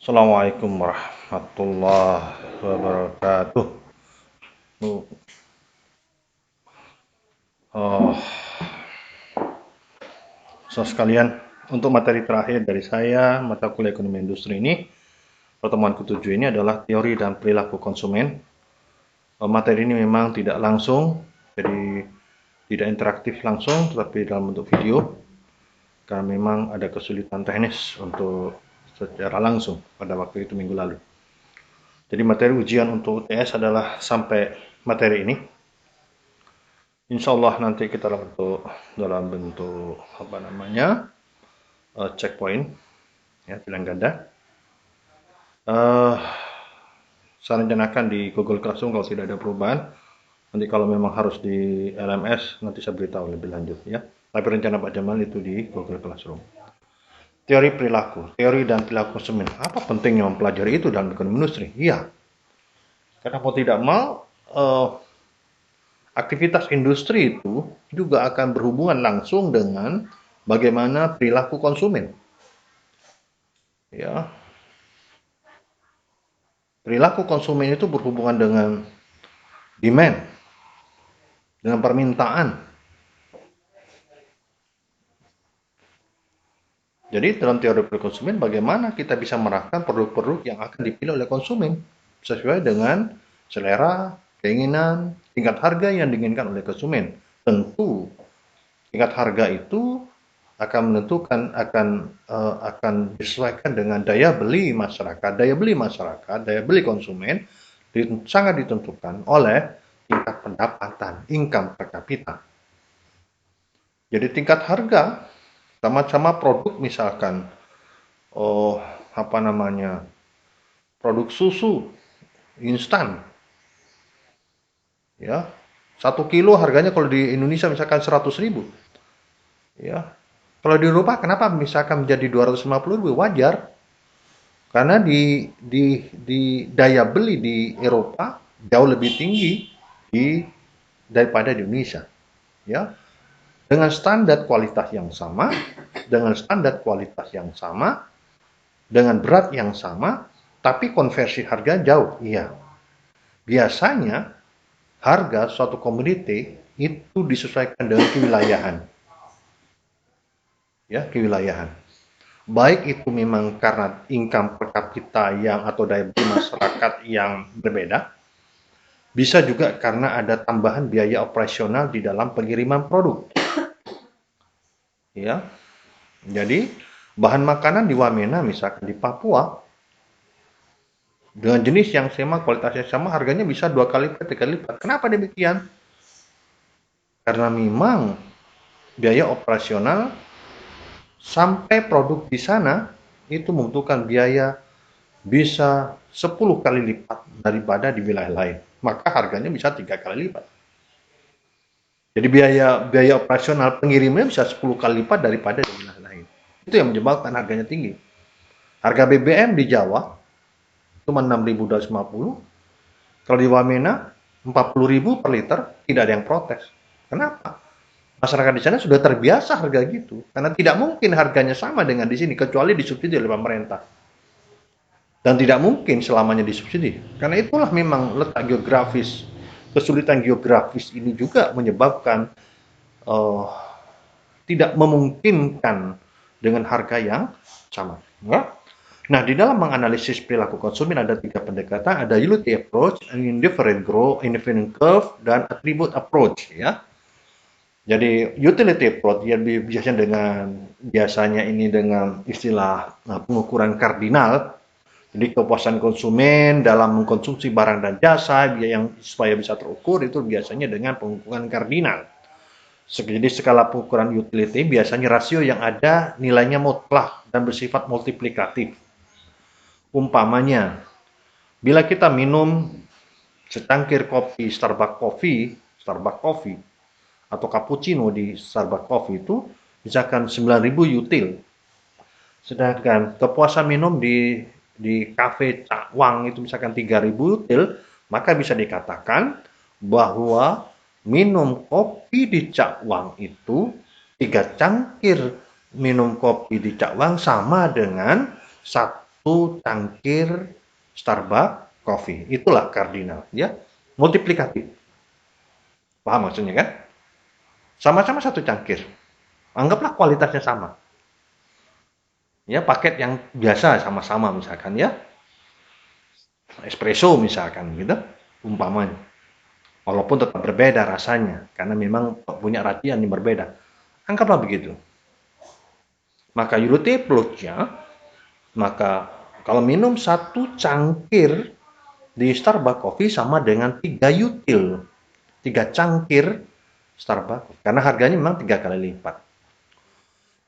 Assalamualaikum warahmatullahi wabarakatuh. Oh, sekalian, untuk materi terakhir dari saya, mata kuliah ekonomi industri ini, pertemuan ketujuh ini adalah teori dan perilaku konsumen. Materi ini memang tidak langsung, jadi tidak interaktif langsung, tetapi dalam bentuk video, karena memang ada kesulitan teknis untuk secara langsung pada waktu itu minggu lalu. Jadi materi ujian untuk UTS adalah sampai materi ini. Insya Allah nanti kita dalam bentuk checkpoint, ya, pilihan ganda. Saya rencanakan di Google Classroom kalau tidak ada perubahan. Nanti kalau memang harus di LMS nanti saya beritahu lebih lanjut, ya. Tapi rencana Pak Jamal itu di Google Classroom. Teori dan perilaku konsumen. Apa pentingnya mempelajari itu dalam ekonomi industri? Iya, karena mau tidak mau aktivitas industri itu juga akan berhubungan langsung dengan bagaimana perilaku konsumen. Ya. Perilaku konsumen itu berhubungan dengan demand, dengan permintaan. Jadi dalam teori perilaku konsumen, bagaimana kita bisa merahkan produk-produk yang akan dipilih oleh konsumen sesuai dengan selera, keinginan, tingkat harga yang diinginkan oleh konsumen. Tentu tingkat harga itu akan menentukan akan disesuaikan dengan daya beli masyarakat. Daya beli konsumen sangat ditentukan oleh tingkat pendapatan, income per kapita. Jadi tingkat harga sama-sama produk, misalkan produk susu instan, ya, 1 kilo harganya kalau di Indonesia misalkan 100.000, ya. Kalau di Eropa kenapa misalkan menjadi 250.000? Wajar, karena di daya beli di Eropa jauh lebih tinggi daripada di Indonesia, ya. Dengan standar kualitas yang sama, dengan berat yang sama, tapi konversi harga jauh. Iya. Biasanya harga suatu komoditi itu disesuaikan dengan kewilayahan. Ya, kewilayahan. Baik itu memang karena income per kapita atau daya beli masyarakat yang berbeda, bisa juga karena ada tambahan biaya operasional di dalam pengiriman produk. Ya. Jadi bahan makanan di Wamena misalkan di Papua dengan jenis yang sama, kualitasnya sama, harganya bisa 2 kali lipat, 3 kali lipat. Kenapa demikian? Karena memang biaya operasional sampai produk di sana itu membutuhkan biaya bisa 10 kali lipat daripada di wilayah lain. Maka harganya bisa 3 kali lipat. Jadi biaya operasional pengirimnya bisa 10 kali lipat daripada di wilayah lain. Itu yang menyebabkan harganya tinggi. Harga BBM di Jawa cuma 6.250. Kalau di Wamena 40.000 per liter, tidak ada yang protes. Kenapa? Masyarakat di sana sudah terbiasa harga gitu. Karena tidak mungkin harganya sama dengan di sini, kecuali disubsidi oleh pemerintah. Dan tidak mungkin selamanya disubsidi. Karena itulah memang letak geografis, kesulitan geografis ini juga menyebabkan tidak memungkinkan dengan harga yang sama. Ya? Nah, di dalam menganalisis perilaku konsumen ada 3 pendekatan, ada utility approach, indifferent curve, dan attribute approach, ya. Jadi utility approach ya biasanya ini dengan istilah pengukuran kardinal. Jadi kepuasan konsumen dalam mengkonsumsi barang dan jasa yang supaya bisa terukur itu biasanya dengan pengukuran kardinal. Jadi skala pengukuran utility biasanya rasio yang ada nilainya mutlak dan bersifat multiplikatif. Umpamanya, bila kita minum secangkir kopi Starbucks Coffee atau cappuccino di Starbucks Coffee itu misalkan 9.000 util. Sedangkan kepuasan minum di kafe Cak Wang itu misalkan 3.000 util, maka bisa dikatakan bahwa minum kopi di Cak Wang itu 3 cangkir minum kopi di Cak Wang sama dengan 1 satu cangkir Starbucks coffee. Itulah kardinal, ya. Multiplikatif. Paham maksudnya kan? Sama-sama satu cangkir. Anggaplah kualitasnya sama. Ya, paket yang biasa sama-sama misalkan ya. Espresso misalkan gitu, umpamanya. Walaupun tetap berbeda rasanya karena memang punya racian yang berbeda. Anggaplah begitu. Maka UT plusnya, maka kalau minum satu cangkir di Starbucks coffee sama dengan 3 util. 3 cangkir Starbucks. Karena harganya memang 3 kali lipat.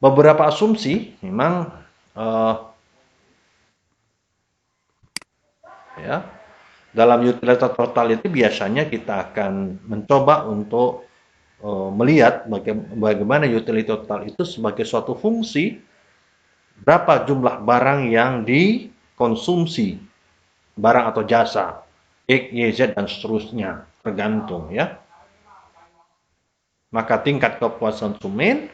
Beberapa asumsi memang ya, dalam utilitas total itu biasanya kita akan mencoba untuk melihat bagaimana utilitas total itu sebagai suatu fungsi berapa jumlah barang yang dikonsumsi, barang atau jasa, X, Y, Z, dan seterusnya, tergantung ya. Maka tingkat kepuasan konsumen,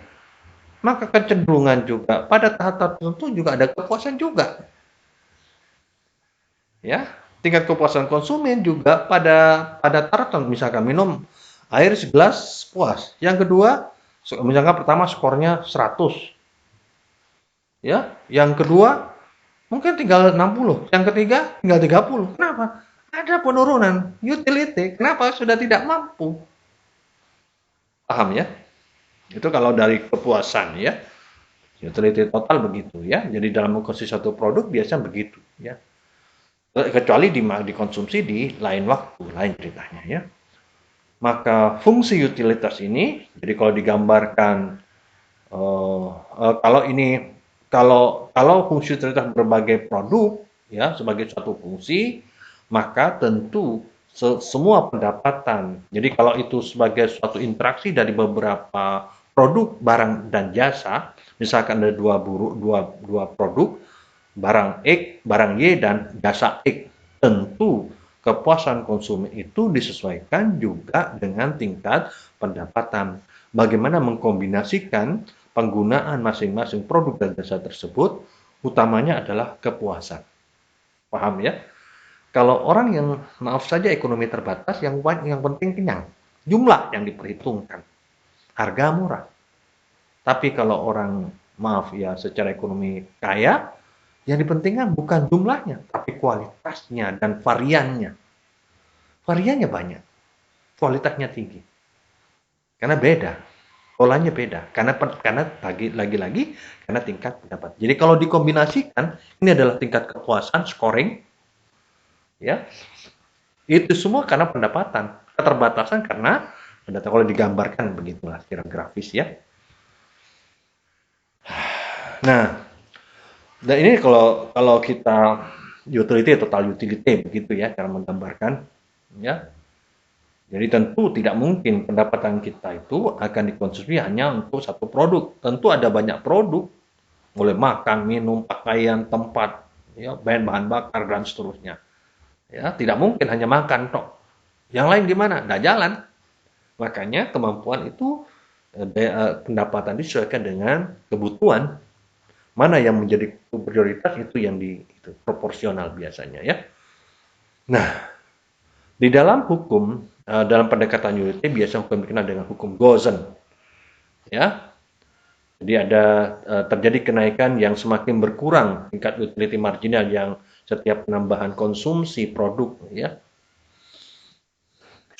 maka kecenderungan juga pada tahap tertentu juga ada kepuasan juga. Ya, tingkat kepuasan konsumen juga pada taraf misalkan minum air segelas puas. Yang kedua, misalkan pertama skornya 100. Ya, yang kedua mungkin tinggal 60, yang ketiga tinggal 30. Kenapa? Ada penurunan utility. Kenapa? Sudah tidak mampu. Paham ya? Itu kalau dari kepuasan ya. Utility total begitu ya. Jadi dalam mengkonsumsi satu produk biasanya begitu ya. Kecuali dikonsumsi di lain waktu, lain ceritanya ya. Maka fungsi utilitas ini, jadi kalau digambarkan, kalau fungsi utilitas berbagai produk ya sebagai suatu fungsi, maka tentu semua pendapatan. Jadi kalau itu sebagai suatu interaksi dari beberapa produk, barang dan jasa, misalkan ada dua produk, barang X, barang Y, dan jasa X. Tentu kepuasan konsumen itu disesuaikan juga dengan tingkat pendapatan. Bagaimana mengkombinasikan penggunaan masing-masing produk dan jasa tersebut, utamanya adalah kepuasan. Paham ya? Kalau orang yang, maaf saja, ekonomi terbatas, yang penting kenyang. Jumlah yang diperhitungkan. Harga murah. Tapi kalau orang, maaf ya, secara ekonomi kaya, yang dipentingkan bukan jumlahnya, tapi kualitasnya dan variannya. Variannya banyak, kualitasnya tinggi. Karena beda, polanya beda. Karena lagi-lagi karena tingkat pendapat. Jadi kalau dikombinasikan, ini adalah tingkat kepuasan, scoring, ya. Itu semua karena pendapatan, keterbatasan karena pendapatan. Kalau digambarkan begitulah secara grafis ya. Nah, dan ini kalau kita utility, total utility begitu ya cara menggambarkan ya. Jadi tentu tidak mungkin pendapatan kita itu akan dikonsumsi hanya untuk satu produk. Tentu ada banyak produk, mulai makan, minum, pakaian, tempat, ya, bahan bakar dan seterusnya. Ya, tidak mungkin hanya makan tok. Yang lain gimana? Nggak jalan. Makanya kemampuan itu pendapatan disesuaikan dengan kebutuhan. Mana yang menjadi prioritas itu yang itu proporsional biasanya ya. Nah, di dalam hukum, dalam pendekatan utility biasa hukum dikenal dengan hukum Gosen. Ya. Jadi ada terjadi kenaikan yang semakin berkurang tingkat utility marginal yang setiap penambahan konsumsi produk ya.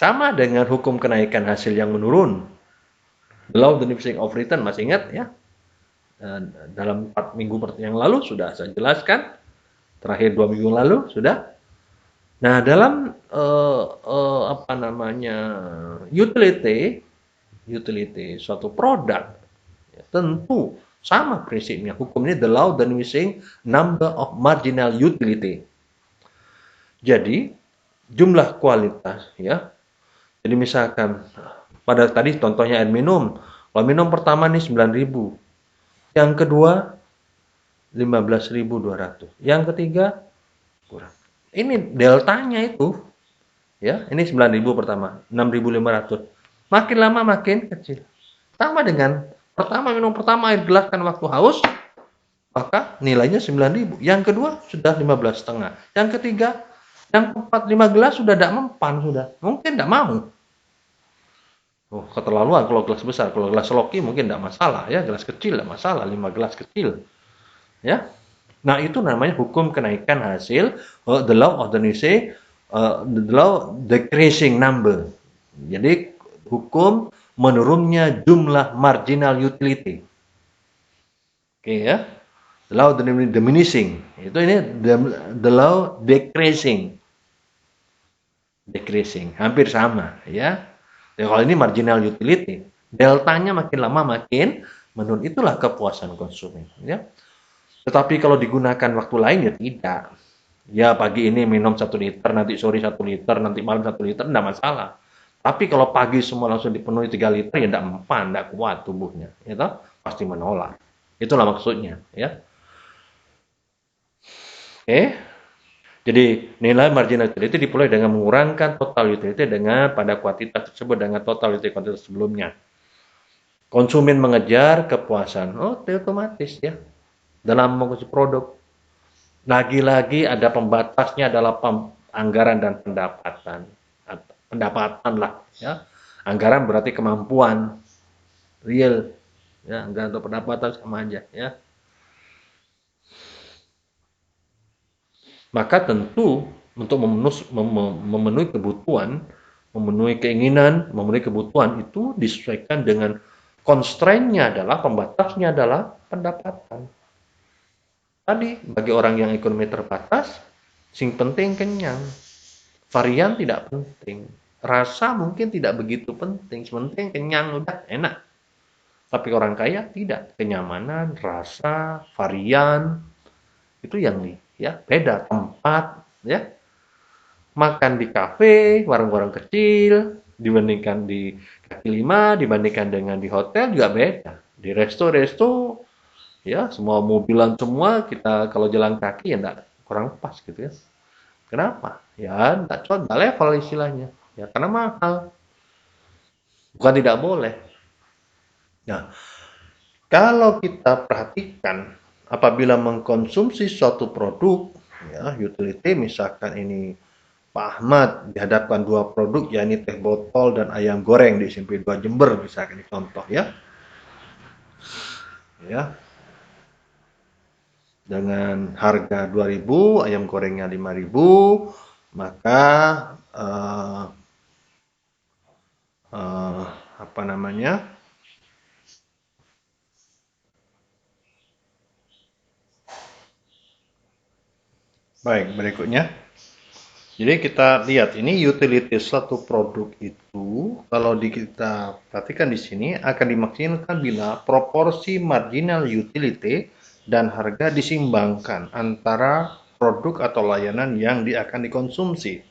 Sama dengan hukum kenaikan hasil yang menurun. The law of diminishing of return, masih ingat ya? Dalam 4 minggu yang lalu sudah saya jelaskan, terakhir 2 minggu lalu sudah. Nah, dalam utility suatu produk ya, tentu sama prinsipnya. Hukum ini the law of diminishing number of marginal utility. Jadi jumlah kualitas ya. Jadi misalkan pada tadi contohnya air minum. Kalau minum pertama nih 9.000. Yang kedua 15.200. Yang ketiga kurang. Ini deltanya itu ya, ini 9.000 pertama, 6.500. Makin lama makin kecil. Sama dengan minum pertama air gelas kan waktu haus, maka nilainya 9.000. Yang kedua sudah 15,5. Yang ketiga, yang keempat 5 gelas sudah tidak mempan sudah. Mungkin tidak mau. Oh, keterlaluan kalau gelas besar. Kalau gelas loki mungkin tidak masalah ya, gelas kecil tidak masalah, 5 gelas kecil. Ya. Nah, itu namanya hukum kenaikan hasil, the law of the law decreasing number. Jadi hukum menurunnya jumlah marginal utility. Oke ya. The law diminishing. Itu ini the law decreasing. Decreasing, hampir sama ya. Ya kalau ini marginal utility, deltanya makin lama makin menurun. Itulah kepuasan konsumen ya. Tetapi kalau digunakan waktu lain ya tidak. Ya pagi ini minum 1 liter, nanti sore 1 liter, nanti malam 1 liter, tidak masalah. Tapi kalau pagi semua langsung dipenuhi 3 liter ya tidak mempan, tidak kuat tubuhnya, ya toh? Pasti menolak. Itulah maksudnya, ya. Oke. Jadi nilai marginal utility diperoleh dengan mengurangkan total utility dengan pada kuantitas tersebut dengan total utility kuantitas sebelumnya. Konsumen mengejar kepuasan, otomatis ya. Dalam mengkonsumsi produk. Lagi-lagi ada pembatasnya adalah anggaran dan pendapatan. Pendapatan lah ya. Anggaran berarti kemampuan real ya, anggaran untuk pendapatan sama aja ya. Maka tentu untuk memenuhi kebutuhan, memenuhi keinginan, memenuhi kebutuhan itu disesuaikan dengan constraint-nya adalah, pembatasnya adalah pendapatan. Tadi, bagi orang yang ekonomi terbatas, sing penting kenyang. Varian tidak penting. Rasa mungkin tidak begitu penting. Penting kenyang, udah enak. Tapi orang kaya tidak. Kenyamanan, rasa, varian, itu yang nih, ya beda tempat, ya. Makan di kafe, warung-warung kecil, dibandingkan di kaki lima, dibandingkan dengan di hotel juga beda. Di resto-resto, ya semua mobilan semua, kita kalau jalan kaki ya enggak, kurang pas gitu ya. Kenapa? Ya enggak cocok, enggak level istilahnya. Ya karena mahal. Bukan tidak boleh. Nah, kalau kita perhatikan apabila mengkonsumsi suatu produk ya utility, misalkan ini Pak Ahmad dihadapkan 2 produk, yakni teh botol dan ayam goreng di SMP 2 Jember, misalkan ini contoh ya. Ya, dengan harga 2.000, ayam gorengnya 5.000, maka apa namanya? Baik, berikutnya. Jadi kita lihat ini utility suatu produk itu kalau kita perhatikan di sini akan dimaksimalkan bila proporsi marginal utility dan harga disimbangkan antara produk atau layanan yang akan dikonsumsi.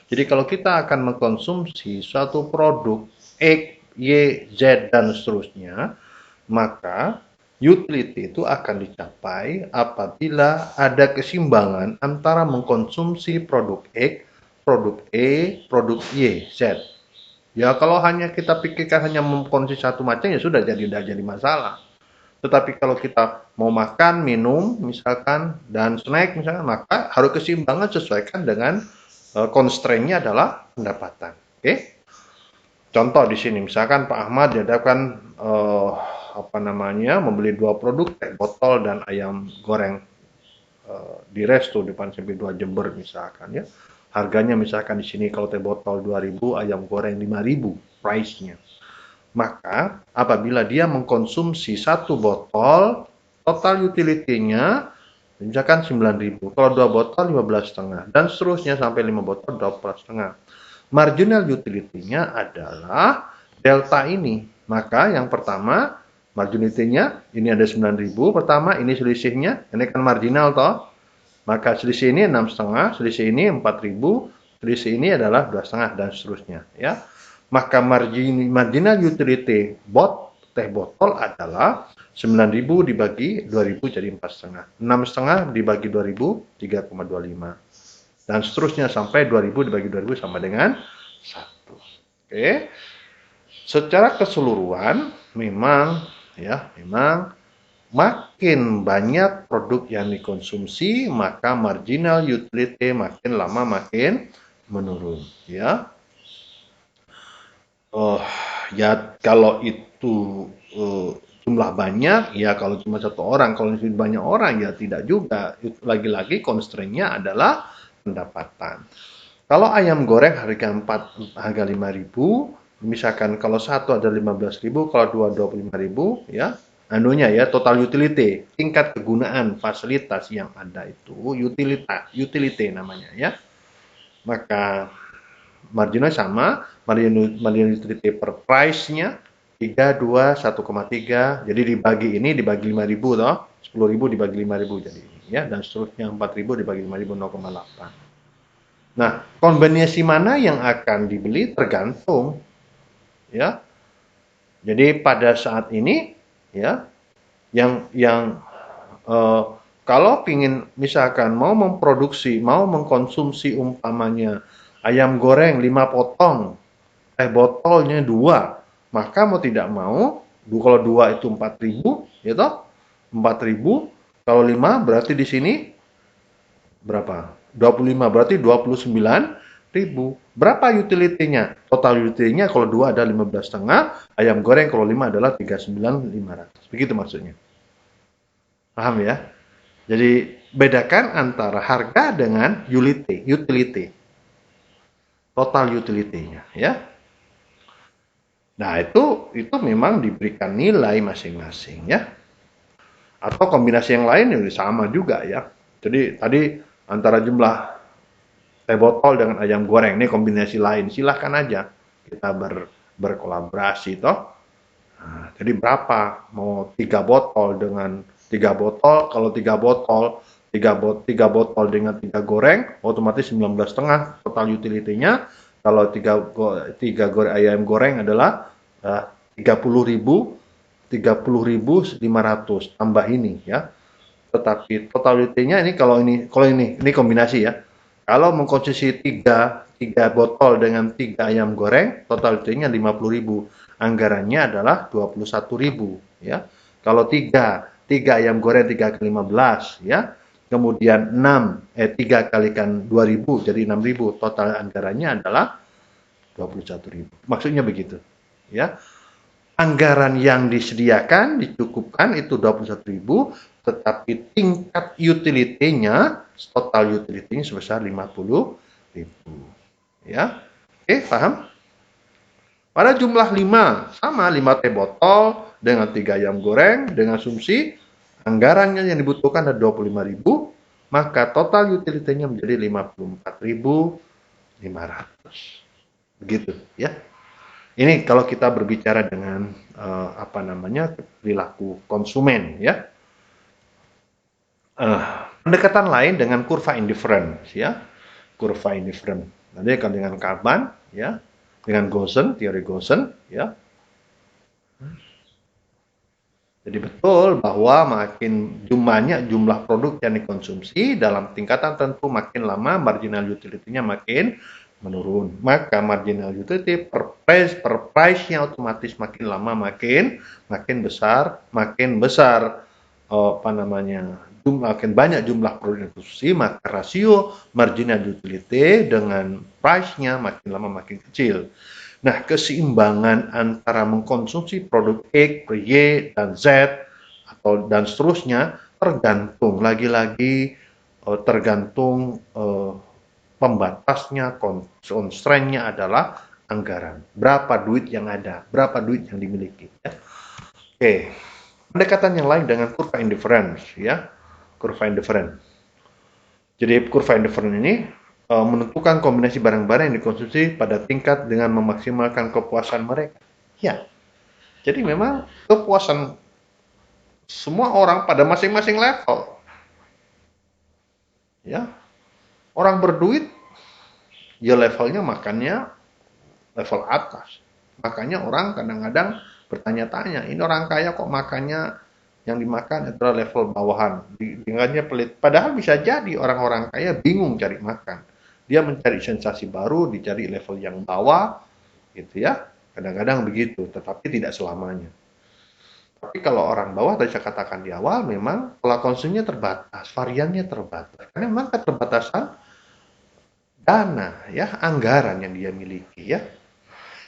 Jadi kalau kita akan mengkonsumsi suatu produk X, Y, Z dan seterusnya, maka utility itu akan dicapai apabila ada keseimbangan antara mengkonsumsi produk X, produk E, produk Y, Z. Ya kalau hanya kita pikirkan hanya mengkonsumsi satu macam ya sudah tidak jadi masalah. Tetapi kalau kita mau makan, minum misalkan dan snack misalkan, maka harus keseimbangan sesuaikan dengan constraint-nya adalah pendapatan. Oke? Contoh di sini misalkan Pak Ahmad dihadapkan membeli 2 produk teh botol dan ayam goreng di resto depan SMP 2 Jember misalkan ya. Harganya misalkan di sini kalau teh botol 2.000, ayam goreng 5.000 price-nya. Maka apabila dia mengkonsumsi 1 botol, total utility-nya misalkan 9.000. Kalau 2 botol 15,5 dan seterusnya sampai 5 botol 12,5. Marginal utility-nya adalah delta ini. Maka yang pertama marginality-nya ini ada 9.000 pertama, ini selisihnya, ini kan marginal toh. Maka selisih ini 6,5, selisih ini 4.000, selisih ini adalah 2,5 dan seterusnya ya. Maka marginal utility teh botol adalah 9.000 dibagi 2.000 jadi 4,5. 6,5 dibagi 2.000 3,25. Dan seterusnya sampai 2.000 dibagi 2.000 sama dengan 1. Oke. Secara keseluruhan memang makin banyak produk yang dikonsumsi, maka marginal utility makin lama makin menurun, ya. Oh, ya kalau itu jumlah banyak, ya kalau cuma satu orang, kalau itu banyak orang, ya tidak juga. Lagi-lagi constraint-nya adalah pendapatan. Kalau ayam goreng harga 5.000, misalkan kalau satu ada 15.000, kalau dua 25.000, ya. Anunya ya, total utility, tingkat kegunaan fasilitas yang ada itu, utility namanya ya. Maka marginnya sama, margin utility per price-nya 3, 2, 1,3. Jadi dibagi 5.000 toh. 10.000 dibagi 5.000 jadi ini ya, dan seterusnya 4.000 dibagi 5.000 0,8. Nah, kombinasi mana yang akan dibeli tergantung ya. Jadi pada saat ini ya, yang kalau pingin misalkan mau memproduksi, mau mengkonsumsi umpamanya ayam goreng 5 potong, botolnya 2, maka mau tidak mau, kalau 2 itu 4.000, ya toh? 4.000, kalau 5 berarti di sini berapa? 25, berarti 29.000. Berapa utility-nya? Total utility-nya kalau 2 ada 15,5, ayam goreng kalau 5 adalah 39.500. Begitu maksudnya. Paham ya? Jadi bedakan antara harga dengan utility. Total utility-nya ya. Nah, itu memang diberikan nilai masing-masing ya. Atau kombinasi yang lain yang sama juga ya. Jadi tadi antara jumlah teh botol dengan ayam goreng ini kombinasi lain, silahkan aja kita berkolaborasi toh. Nah, jadi berapa? Mau 3 botol dengan 3 botol, kalau 3 botol 3 botol dengan 3 goreng, otomatis 19,5 total utility-nya. Kalau 3 goreng ayam goreng adalah 30.000, 30.500 tambah ini ya. Tetapi total utility-nya ini kombinasi ya. Kalau mengkonsumsi 3 botol dengan 3 ayam goreng, total utility-nya 50.000. Anggarannya adalah 21.000 ya. Kalau 3 ayam goreng 3 kali 15 ya. Kemudian 3 kalikan 2.000 jadi 6.000. Total anggarannya adalah 21.000. Maksudnya begitu ya. Anggaran yang disediakan dicukupkan itu 21.000, tetapi tingkat utility-nya, total utility-nya sebesar 50.000. Ya. Oke, paham? Pada jumlah 5, sama 5 teh botol dengan 3 ayam goreng dengan asumsi anggarannya yang dibutuhkan ada 25.000, maka total utility-nya menjadi 54.500. Begitu, ya. Ini kalau kita berbicara dengan perilaku konsumen, ya. Pendekatan lain dengan kurva indifference, ya. Kurva indifference. Nanti kan dengan Kalman, ya. Dengan Gaussian, teori Gaussian, ya. Jadi betul bahwa makin banyak jumlah produk yang dikonsumsi dalam tingkatan tentu, makin lama marginal utility-nya makin menurun. Maka marginal utility per price-nya otomatis makin lama makin besar, makin besar makin banyak jumlah produk yang dikonsumsi, maka rasio marginal utility dengan price-nya makin lama makin kecil. Nah, keseimbangan antara mengkonsumsi produk X, Y, dan Z, dan seterusnya, tergantung, lagi-lagi tergantung pembatasnya, constraint-nya adalah anggaran. Berapa duit yang ada, berapa duit yang dimiliki. Ya. Oke, pendekatan yang lain dengan kurva indifference, ya, kurva indifference. Jadi kurva indifference ini menentukan kombinasi barang-barang yang dikonsumsi pada tingkat dengan memaksimalkan kepuasan mereka. Ya, jadi memang kepuasan semua orang pada masing-masing level. Ya, orang berduit, ya levelnya makannya level atas. Makanya orang kadang-kadang bertanya-tanya, ini orang kaya kok makannya yang dimakan adalah level bawahan. Dengannya pelit. Padahal bisa jadi orang-orang kaya bingung cari makan. Dia mencari sensasi baru, dicari level yang bawah, gitu ya. Kadang-kadang begitu, tetapi tidak selamanya. Tapi kalau orang bawah, tadi saya katakan di awal, memang pola konsumsinya terbatas, variannya terbatas. Karena memang keterbatasan dana, ya, anggaran yang dia miliki, ya.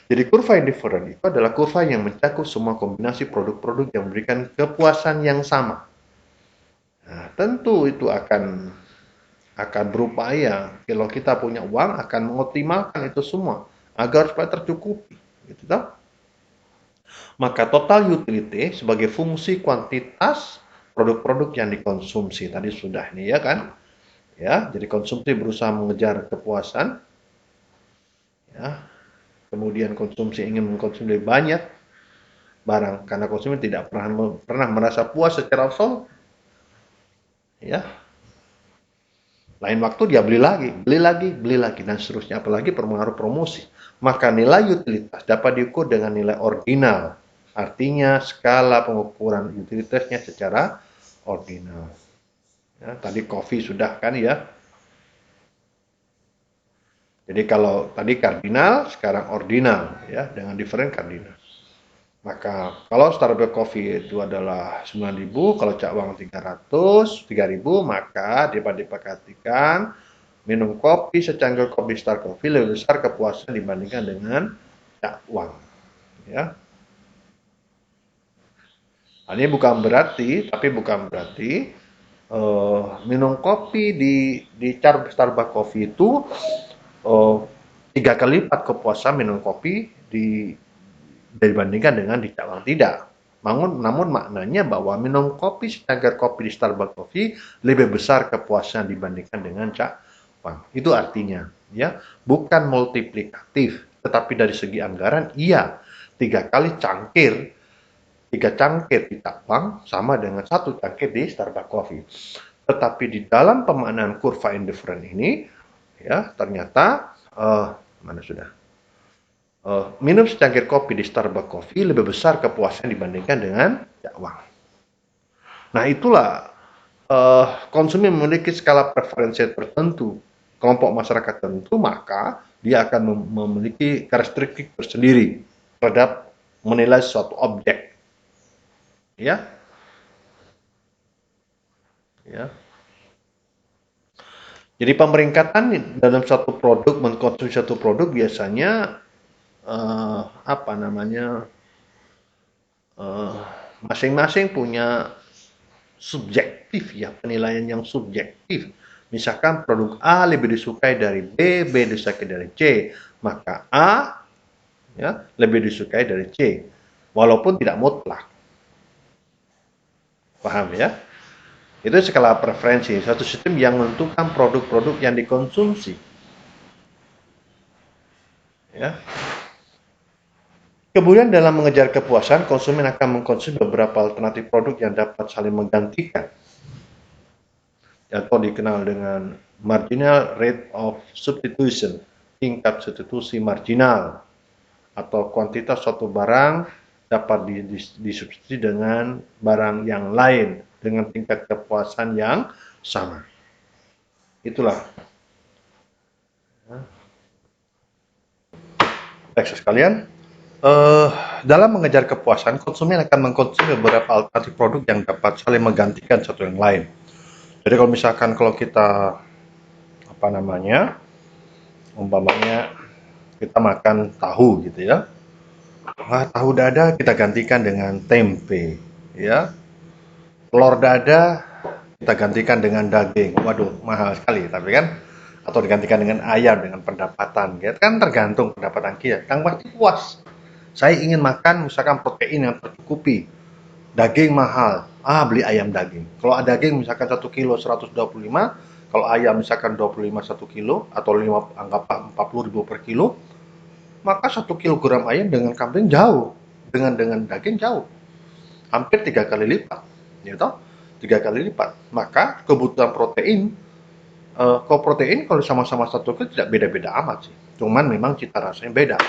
Jadi kurva indifferent itu adalah kurva yang mencakup semua kombinasi produk-produk yang memberikan kepuasan yang sama. Nah, tentu itu akan berupaya kalau kita punya uang akan mengoptimalkan itu semua agar supaya tercukupi, gitu toh. Maka total utility sebagai fungsi kuantitas produk-produk yang dikonsumsi tadi sudah nih ya kan? Ya, jadi konsumsi berusaha mengejar kepuasan, ya. Kemudian konsumsi ingin mengkonsumsi lebih banyak barang karena konsumen tidak pernah merasa puas secara absolut, ya. Lain waktu dia beli lagi, beli lagi, beli lagi, dan seterusnya. Apalagi pengaruh promosi. Maka nilai utilitas dapat diukur dengan nilai ordinal. Artinya skala pengukuran utilitasnya secara ordinal. Ya, tadi kopi sudah kan ya. Jadi kalau tadi kardinal, sekarang ordinal ya, dengan different kardinal. Maka kalau Starbucks Coffee itu adalah 9.000, kalau cakwang 3.000, maka dapat diperhatikan minum kopi secangkir kopi Star Coffee lebih besar kepuasan dibandingkan dengan cakwang. Ya. Ini bukan berarti minum kopi di Starbucks Coffee itu 3 kali lipat kepuasan minum kopi dibandingkan dengan di cakwang, tidak. Namun maknanya bahwa minum kopi secangkir kopi di Starbucks Coffee lebih besar kepuasan dibandingkan dengan cakwang. Itu artinya, ya, bukan multiplikatif, tetapi dari segi anggaran, iya, 3 cangkir di cakwang sama dengan 1 cangkir di Starbucks Coffee. Tetapi di dalam pemaknaan kurva indifferent ini, ya, ternyata mana sudah? Minum secangkir kopi di Starbucks Coffee lebih besar kepuasan dibandingkan dengan cakwang. Nah, itulah konsumen memiliki skala preferensi tertentu, kelompok masyarakat tertentu, maka dia akan memiliki karakteristik tersendiri terhadap menilai suatu objek. Ya. Ya. Jadi pemeringkatan dalam satu produk, mengkonsumsi satu produk biasanya masing-masing punya subjektif, ya, penilaian yang subjektif. Misalkan produk A lebih disukai dari B, B disukai dari C, maka A, ya, lebih disukai dari C, walaupun tidak mutlak. Paham ya? Itu skala preferensi, satu sistem yang menentukan produk-produk yang dikonsumsi. Ya. Kemudian dalam mengejar kepuasan, konsumen akan mengkonsumsi beberapa alternatif produk yang dapat saling menggantikan, atau dikenal dengan marginal rate of substitution, tingkat substitusi marginal, atau kuantitas suatu barang dapat disubstitusi dengan barang yang lain dengan tingkat kepuasan yang sama. Itulah. Baik sekalian, dalam mengejar kepuasan, konsumen akan mengkonsumsi beberapa alternatif produk yang dapat saling menggantikan satu yang lain. Jadi kalau misalkan kita umpamanya kita makan tahu gitu ya, tahu dada kita gantikan dengan tempe, ya, telur dada kita gantikan dengan daging. Waduh, mahal sekali, tapi kan, atau digantikan dengan ayam dengan pendapatan, ya kan, tergantung pendapatan kita. Yang pasti puas. Saya ingin makan misalkan protein yang tercukupi, daging mahal, beli ayam daging. Kalau ada daging misalkan 1 kilo 125, kalau ayam misalkan 25 1 kilo, atau 5, anggap 40.000 per kilo, maka 1 kilogram ayam dengan kambing jauh, dengan daging jauh, hampir 3 kali lipat, gitu, 3 kali lipat. Maka kebutuhan protein, kalau sama-sama 1 kilo tidak beda-beda amat sih, cuman memang cita rasanya beda,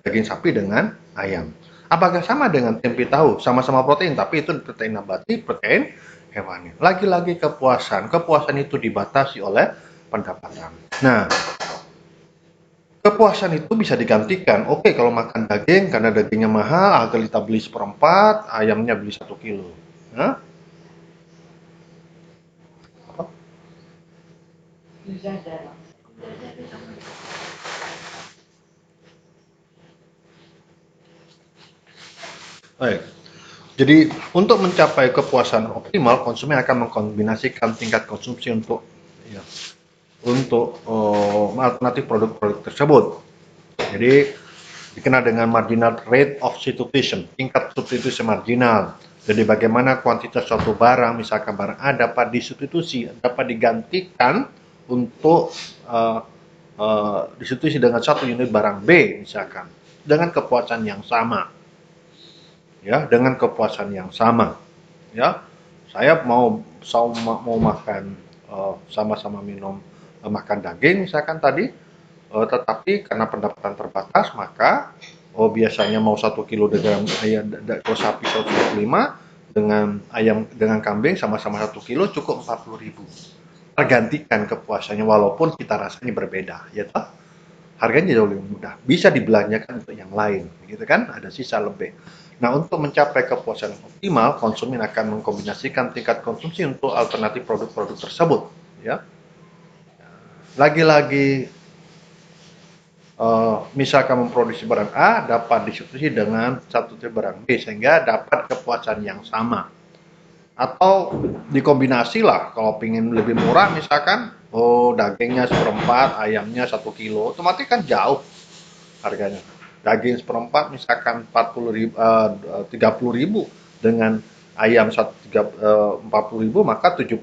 daging sapi dengan ayam. Apakah sama dengan tempe tahu? Sama-sama protein, tapi itu protein nabati, protein hewani. Lagi-lagi kepuasan itu dibatasi oleh pendapatan. Nah, Kepuasan itu bisa digantikan. Oke, kalau makan daging karena dagingnya mahal, harga kita beli seperempat, ayamnya beli 1 kilo. Hah? Baik. Jadi untuk mencapai kepuasan optimal, konsumen akan mengkombinasikan tingkat konsumsi ya, untuk alternatif produk-produk tersebut. Jadi dikenal dengan marginal rate of substitution, tingkat substitusi marginal. Jadi bagaimana kuantitas suatu barang, misalkan barang A dapat disubstitusi, dapat digantikan untuk disubstitusi dengan satu unit barang B, misalkan dengan kepuasan yang sama, ya, dengan kepuasan yang sama, ya. Saya mau makan sama-sama minum makan daging, misalkan tadi. Tetapi karena pendapatan terbatas, maka biasanya mau 1 kilo dengan ayam kalau sapi 125 dengan ayam dengan kambing sama-sama 1 kilo cukup 40.000. Tergantikan kepuasannya walaupun kita rasanya berbeda, ya toh? Harganya jauh lebih mudah. Bisa dibelanjakan untuk yang lain, gitu kan? Ada sisa lebih. Nah, untuk mencapai kepuasan optimal, konsumen akan mengkombinasikan tingkat konsumsi untuk alternatif produk-produk tersebut, ya. Lagi-lagi misalkan memproduksi barang A dapat disubstitusi dengan satu tipe barang B sehingga dapat kepuasan yang sama, atau dikombinasi lah. Kalau ingin lebih murah misalkan dagingnya seperempat, ayamnya 1 kilo, otomatis kan jauh harganya. Daging seperempat misalkan 40.000, 30.000 dengan ayam 40.000 maka 70.000,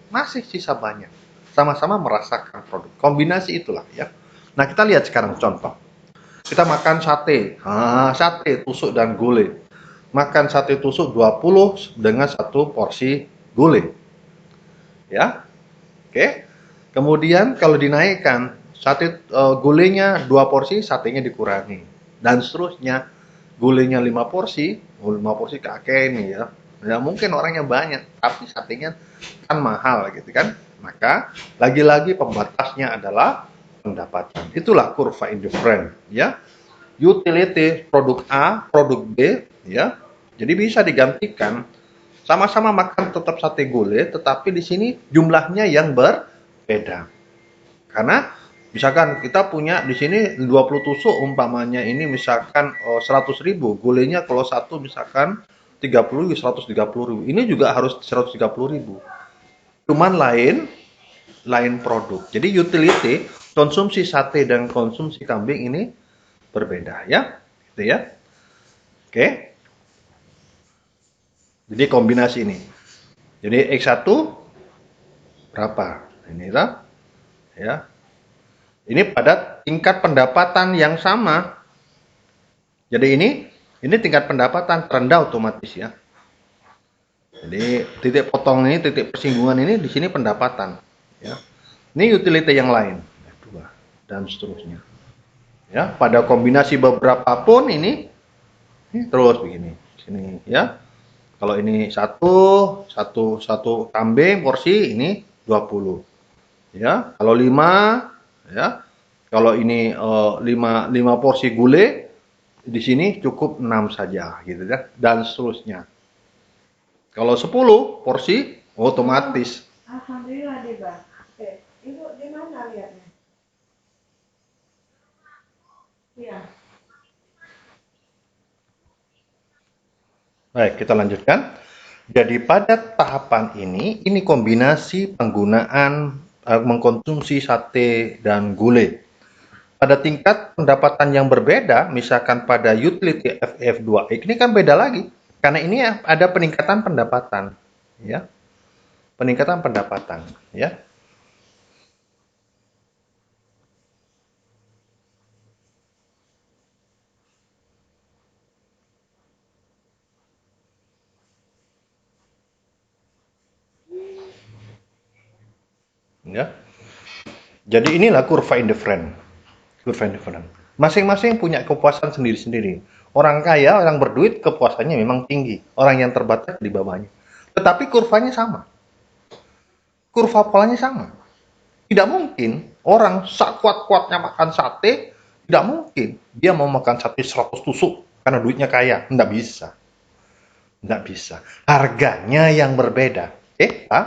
masih sisa banyak, sama-sama merasakan produk. Kombinasi itulah ya. Nah, kita lihat sekarang contoh. Kita makan sate. Sate tusuk dan gulai. Makan sate tusuk 20 dengan satu porsi gulai. Ya. Oke. Kemudian kalau dinaikkan, sate gulainya 2 porsi, satenya dikurangi. Dan seterusnya. Gulainya 5 porsi, 5 porsi kakek ini ya. Ya mungkin orangnya banyak, tapi satenya kan mahal gitu kan. Maka lagi-lagi pembatasnya adalah pendapatan. Itulah kurva indifferent, ya. Utility produk A, produk B, ya. Jadi bisa digantikan. Sama-sama makan tetap sate gulai, tetapi di sini jumlahnya yang berbeda. Karena misalkan kita punya di sini 20 tusuk umpamanya ini misalkan 100.000, gulainya kalau satu misalkan 30, 130.000. Ini juga harus 130.000. Cuman lain produk. Jadi utility konsumsi sate dan konsumsi kambing ini berbeda ya, gitu ya. Oke. Jadi kombinasi ini. Jadi X1 berapa? Ini lah ya. Ini pada tingkat pendapatan yang sama. Jadi ini tingkat pendapatan terendah otomatis ya. Jadi titik potong ini, titik persinggungan ini di sini pendapatan ya. Ini utility yang lain, dan seterusnya. Ya, pada kombinasi beberapa pun ini terus begini. Sini ya. Kalau ini satu kambing porsi ini 20. Ya, kalau 5 ya. Kalau ini 5 porsi gulai di sini cukup 6 saja gitu ya, dan seterusnya. Kalau 10 porsi otomatis. Alhamdulillah deh, Bang. Oke, Ibu di mana lihatnya? Iya. Baik, kita lanjutkan. Jadi pada tahapan ini kombinasi penggunaan mengkonsumsi sate dan gulai. Pada tingkat pendapatan yang berbeda, misalkan pada utility FF2X ini kan beda lagi. Karena ini ada peningkatan pendapatan, ya. Peningkatan pendapatan, ya. Ya. Jadi inilah kurva indifferent. Kurva indifferent. Masing-masing punya kepuasan sendiri-sendiri. Orang kaya, orang berduit, kepuasannya memang tinggi. Orang yang terbatas di bawahnya. Tetapi kurvanya sama. Kurva polanya sama. Tidak mungkin orang kuat-kuatnya makan sate, tidak mungkin dia mau makan sate 100 tusuk karena duitnya kaya. Tidak bisa. Tidak bisa. Harganya yang berbeda. Pak?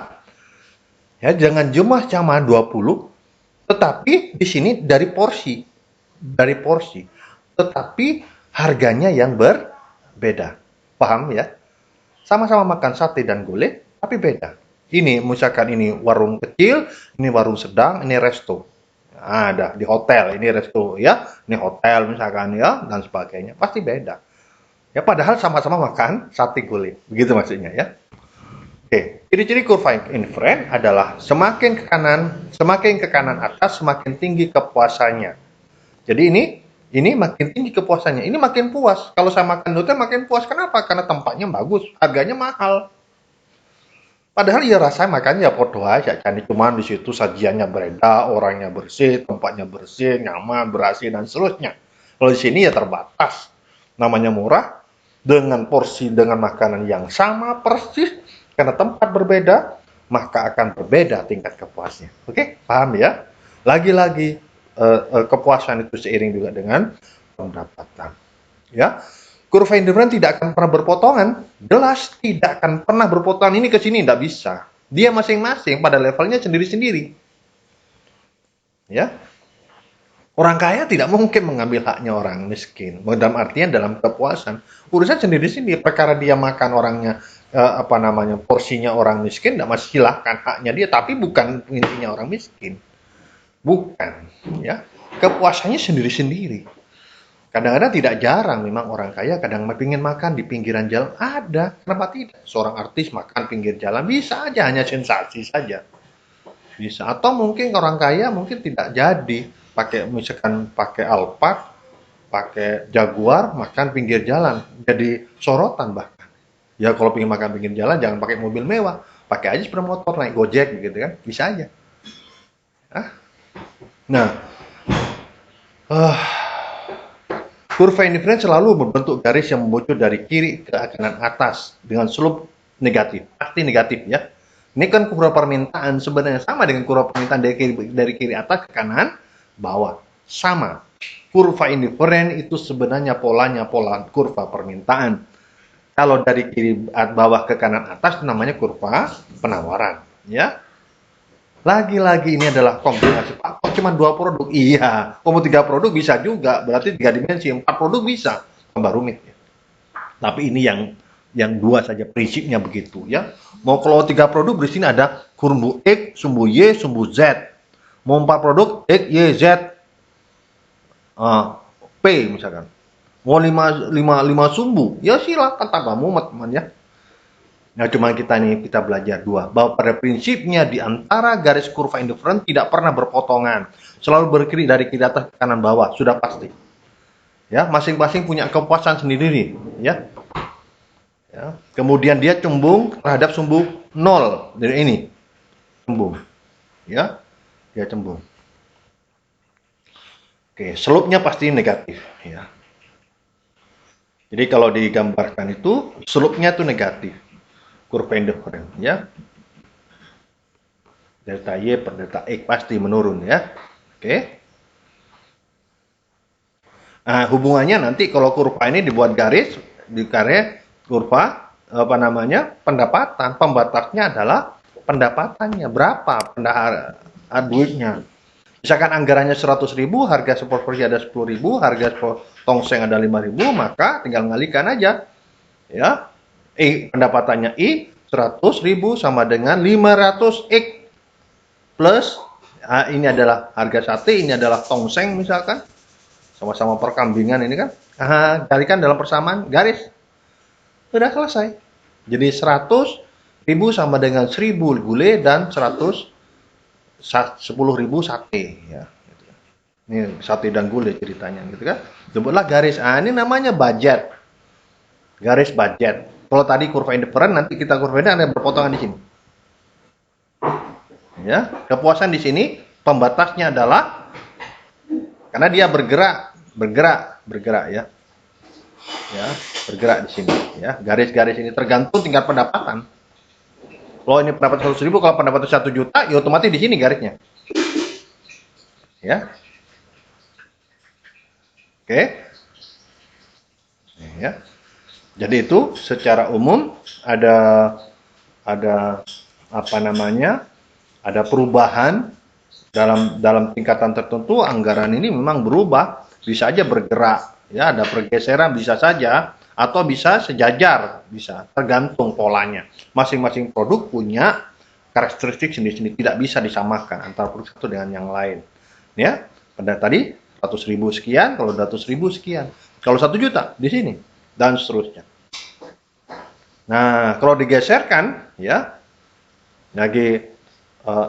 Ya, jangan cuma sama 20, tetapi di sini dari porsi. Dari porsi. Tetapi harganya yang berbeda. Paham ya? Sama-sama makan sate dan gulai, tapi beda. Ini misalkan ini warung kecil, ini warung sedang, ini resto. Ada di hotel, ini resto ya, ini hotel misalkan ya, dan sebagainya. Pasti beda. Ya padahal sama-sama makan sate gulai. Begitu maksudnya ya. Oke, ciri-ciri kurva infrared adalah semakin ke kanan atas, semakin tinggi kepuasannya. Jadi ini makin tinggi kepuasannya. Ini makin puas. Kalau saya makan hotel makin puas. Kenapa? Karena tempatnya bagus, harganya mahal. Padahal ya rasanya makannya ya podo aja. Kan cuma di situ sajiannya beredar, orangnya bersih, tempatnya bersih, nyaman, berasih dan seterusnya. Kalau di sini ya terbatas. Namanya murah dengan porsi dengan makanan yang sama persis karena tempat berbeda, maka akan berbeda tingkat kepuasannya. Oke, paham ya? Lagi-lagi kepuasan itu seiring juga dengan pendapatan. Ya, kurva indifferent tidak akan pernah berpotongan, jelas tidak akan pernah berpotongan ini ke sini, tidak bisa. Dia masing-masing pada levelnya sendiri-sendiri. Ya, orang kaya tidak mungkin mengambil haknya orang miskin. Dalam artian dalam kepuasan, urusan sendiri-sendiri. Perkara dia makan orangnya porsinya orang miskin, tidak masih silahkan haknya dia, tapi bukan intinya orang miskin. Bukan, ya. Kepuasannya sendiri-sendiri. Kadang-kadang tidak jarang memang orang kaya kadang ingin makan di pinggiran jalan. Ada, kenapa tidak? Seorang artis makan pinggir jalan, bisa aja, hanya sensasi saja. Bisa. Atau mungkin orang kaya mungkin tidak jadi. Misalkan pakai Alphard, pakai Jaguar, makan pinggir jalan. Jadi sorotan bahkan. Ya kalau ingin makan pinggir jalan, jangan pakai mobil mewah. Pakai aja sepeda motor, naik Gojek gitu kan. Bisa aja. Nah, kurva indifferent selalu berbentuk garis yang membocor dari kiri ke kanan atas dengan slope negatif. Pasti negatif ya. Ini kan kurva permintaan sebenarnya sama dengan kurva permintaan dari kiri atas ke kanan bawah. Sama. Kurva indifferent itu sebenarnya polanya pola kurva permintaan. Kalau dari kiri bawah ke kanan atas namanya kurva penawaran. Ya. Lagi-lagi ini adalah kombinasi. Pak, kok cuma 2 produk? Iya. Kalau 3 produk bisa juga. Berarti 3 dimensi. 4 produk bisa. Tambah rumit. Ya. Tapi ini yang 2 saja prinsipnya begitu ya. Mau kalau 3 produk di sini ada sumbu X, sumbu Y, sumbu Z. Mau 4 produk X, Y, Z, P misalkan. Mau 5 sumbu, ya silakan tambah mumet teman ya. Nah, cuma kita belajar 2. Bahwa pada prinsipnya di antara garis kurva indifferent tidak pernah berpotongan. Selalu berkiri dari kiri atas ke kanan bawah, sudah pasti. Ya, masing-masing punya kepuasan sendiri, ya. Ya. Kemudian dia cembung terhadap sumbu 0 dari ini. Cembung. Ya. Dia cembung. Oke, slope-nya pasti negatif, ya. Jadi kalau digambarkan itu slope-nya itu negatif. Kurva indifferent ya. Delta Y per delta X pasti menurun ya. Oke. Nah, hubungannya nanti kalau kurva ini dibuat garis di kurva pendapatan, pembatasnya adalah pendapatannya berapa duitnya. Misalkan anggarannya 100.000, harga spot porsi ada 10.000, harga tongseng ada 5.000, maka tinggal ngalikan aja. Ya. Pendapatannya 100.000 sama dengan 500X plus ini adalah harga sate, ini adalah tongseng misalkan. Sama-sama perkambingan ini kan. Kalikan dalam persamaan garis. Sudah selesai. Jadi 100.000 sama dengan 1.000 gulai dan 10.000 sate ya. Ini sate dan gulai ceritanya gitu kan. Sebutlah garis. Ini namanya budget. Garis budget. Kalau tadi kurva indifferent, nanti kita kurva ini ada berpotongan di sini. Ya, kepuasan di sini pembatasnya adalah karena dia bergerak ya. Ya, bergerak di sini ya. Garis-garis ini tergantung tingkat pendapatan. Kalau ini pendapatan 100.000, kalau pendapatan 1 juta, ya otomatis di sini garisnya. Ya. Oke. Ya. Jadi itu secara umum ada apa namanya? Ada perubahan dalam tingkatan tertentu. Anggaran ini memang berubah, bisa aja bergerak, ya, ada pergeseran bisa saja, atau bisa sejajar, bisa tergantung polanya. Masing-masing produk punya karakteristik sendiri-sendiri, tidak bisa disamakan antara produk satu dengan yang lain. Ya, pada tadi 100.000 sekian, kalau 100.000 sekian, kalau 1 juta di sini, dan seterusnya. Nah, kalau digeserkan, ya, lagi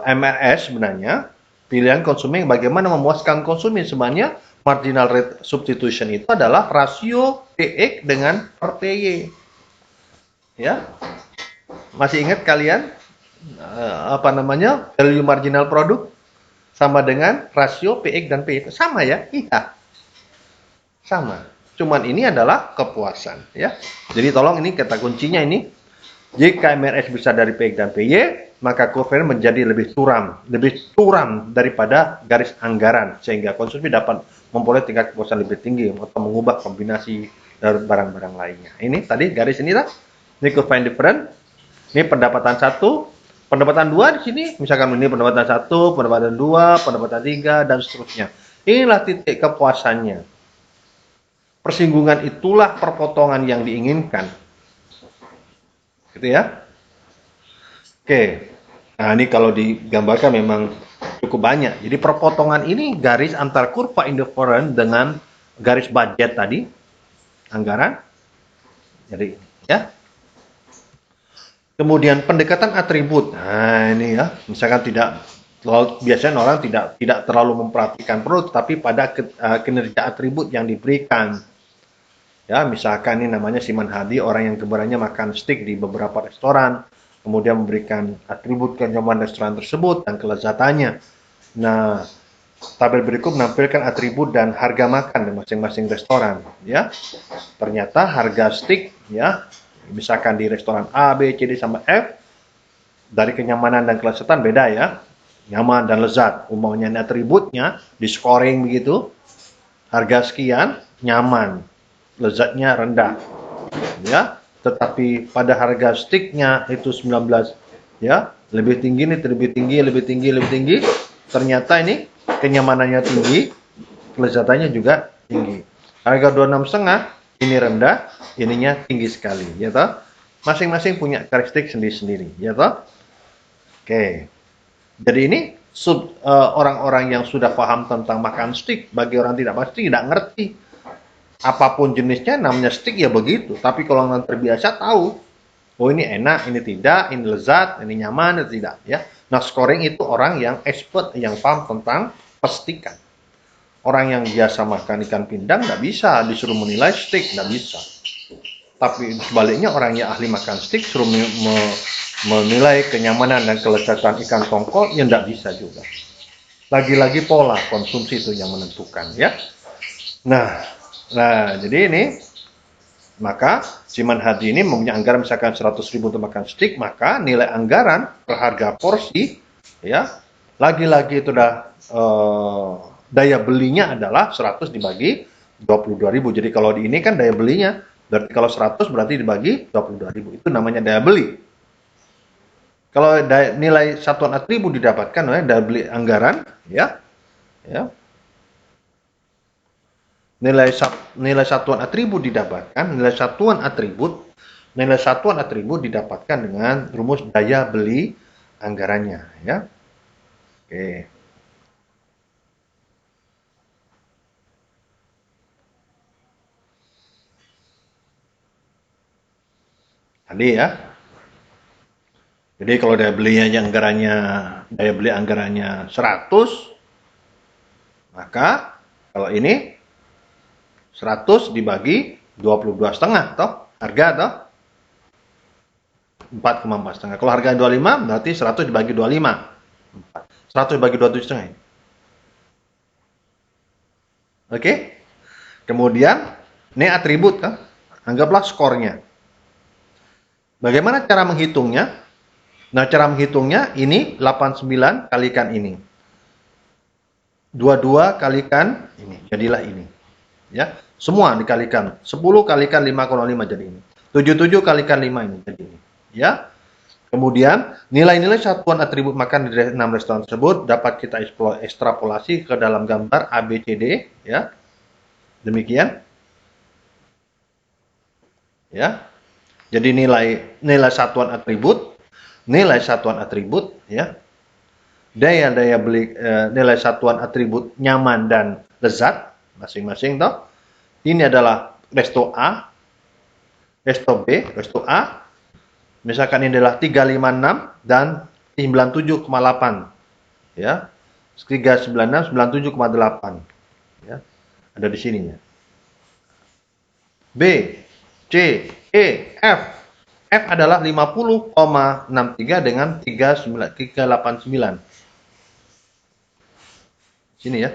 MRS sebenarnya pilihan konsumen bagaimana memuaskan konsumen, sebenarnya marginal rate substitution itu adalah rasio PX dengan per PY. Ya, masih ingat kalian apa namanya value marginal produk sama dengan rasio PX dan PY, sama ya? Iya, sama. Cuman ini adalah kepuasan, ya. Jadi tolong ini kata kuncinya ini, jika MRS bisa dari PX dan PY, maka covariance menjadi lebih curam daripada garis anggaran, sehingga konsumen dapat memperoleh tingkat kepuasan lebih tinggi atau mengubah kombinasi dari barang-barang lainnya. Ini tadi garis ini lah, ini coefficient difference, ini pendapatan 1, pendapatan 2 di sini, misalkan ini pendapatan 1, pendapatan 2, pendapatan 3, dan seterusnya. Inilah titik kepuasannya. Persinggungan itulah perpotongan yang diinginkan. Gitu ya. Oke, nah ini kalau digambarkan memang cukup banyak. Jadi perpotongan ini garis antar kurva indifferent dengan garis budget tadi, anggaran. Jadi ya. Kemudian pendekatan atribut. Nah ini ya, misalkan biasanya orang tidak terlalu memperhatikan produk, tapi pada kinerja atribut yang diberikan. Ya, misalkan ini namanya Siman Hadi, orang yang gembaranya makan steak di beberapa restoran, kemudian memberikan atribut kenyamanan restoran tersebut dan kelezatannya. Nah, tabel berikut menampilkan atribut dan harga makan di masing-masing restoran. Ya, ternyata harga steak, ya, misalkan di restoran A, B, C, D sampai F, dari kenyamanan dan kelezatan beda ya, nyaman dan lezat. Umumnya atributnya di scoring begitu, harga sekian, nyaman, lezatnya rendah, ya. Tetapi pada harga sticknya itu 19, ya, lebih tinggi. Ternyata ini kenyamanannya tinggi, kelezatannya juga tinggi. Harga 26,5 ini rendah, ininya tinggi sekali, ya toh. Masing-masing punya karakteristik sendiri-sendiri, ya toh. Oke. Jadi ini orang-orang yang sudah paham tentang makan stick, bagi orang tidak pasti tidak ngerti. Apapun jenisnya namanya steak ya begitu. Tapi kalau orang terbiasa tahu, oh ini enak, ini tidak, ini lezat, ini nyaman, ini tidak. Ya. Nah scoring itu orang yang expert, yang paham tentang pestikan. Orang yang biasa makan ikan pindang tidak bisa disuruh menilai steak, tidak bisa. Tapi sebaliknya orang yang ahli makan steak suruh menilai kenyamanan dan kelezatan ikan tongkol, ya tidak bisa juga. Lagi-lagi pola konsumsi itu yang menentukan, ya. Nah, jadi ini, maka Siman Hadi ini mempunyai anggaran misalkan 100.000 untuk makan steak, maka nilai anggaran per harga porsi, ya, lagi-lagi itu daya belinya adalah 100 dibagi 22.000. Jadi kalau di ini kan daya belinya, berarti kalau 100 berarti dibagi 22.000, itu namanya daya beli. Kalau nilai satuan atribut didapatkan oleh daya beli anggaran, ya, nilai satuan atribut didapatkan dengan rumus daya beli anggarannya, ya. Oke. Tadi ya. Jadi kalau daya beli anggarannya 100, maka kalau ini 100 dibagi 22,5 toh, harga toh 4,4,5. Kalau harga 25 berarti 100 dibagi 25. 100 dibagi 27,5. Oke? Kemudian ini atribut kan? Anggaplah skornya. Bagaimana cara menghitungnya? Nah, cara menghitungnya ini 89 kalikan ini. 22 kalikan ini, jadilah ini. Ya, semua dikalikan. 10 kalikan 5,5 jadi ini. 77 kalikan 5 ini jadi ini. Ya. Kemudian, nilai-nilai satuan atribut makan di 6 restoran tersebut dapat kita ekstrapolasi ke dalam gambar ABCD, ya. Demikian. Ya. Jadi nilai satuan atribut, ya. Daya beli nilai satuan atribut nyaman dan lezat masing-masing toh. Ini adalah resto A, resto B, resto A. Misalkan ini adalah 356 dan 97,8. Ya. 396 97,8. Ya. Ada di sininya. B, C, E, F. F adalah 50,63 dengan 389. Sini ya.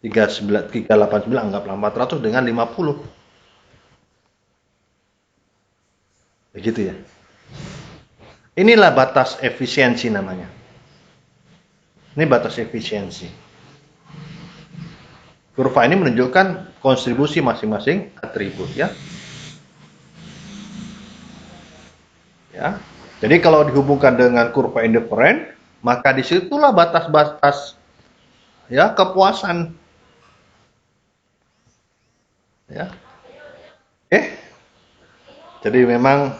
389 anggaplah 400 dengan 50. Begitu ya. Inilah batas efisiensi namanya. Ini batas efisiensi. Kurva ini menunjukkan kontribusi masing-masing atribut ya. Ya. Jadi kalau dihubungkan dengan kurva indifferent, maka disitulah batas-batas ya kepuasan. Ya. Jadi memang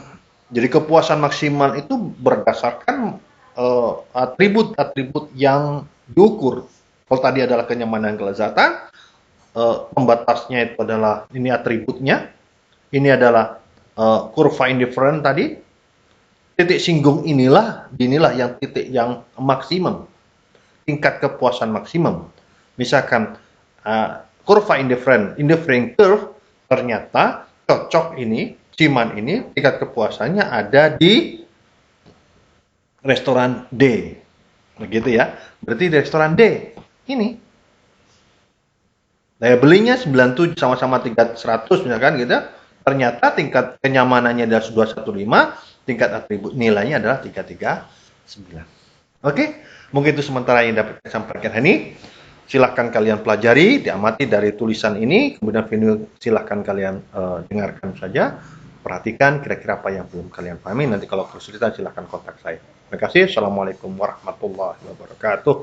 jadi kepuasan maksimal itu berdasarkan atribut-atribut yang diukur. Kalau tadi adalah kenyamanan kelezatan, pembatasnya itu adalah ini atributnya. Ini adalah kurva indifferent tadi. Titik singgung inilah yang titik yang maksimum, tingkat kepuasan maksimum. Misalkan kurva indifferent curve ternyata cocok ini, ciman ini tingkat kepuasannya ada di restoran D, begitu ya. Berarti di restoran D ini daya belinya 97 sama-sama tingkat 100 misalkan gitu. Ternyata tingkat kenyamanannya adalah 215, tingkat atribut nilainya adalah 339. Oke, mungkin itu sementara yang dapat saya sampaikan hari ini. Silahkan kalian pelajari, diamati dari tulisan ini, kemudian video silahkan kalian dengarkan saja, perhatikan kira-kira apa yang belum kalian pahami. Nanti kalau kesulitan silahkan kontak saya. Terima kasih. Assalamualaikum warahmatullahi wabarakatuh.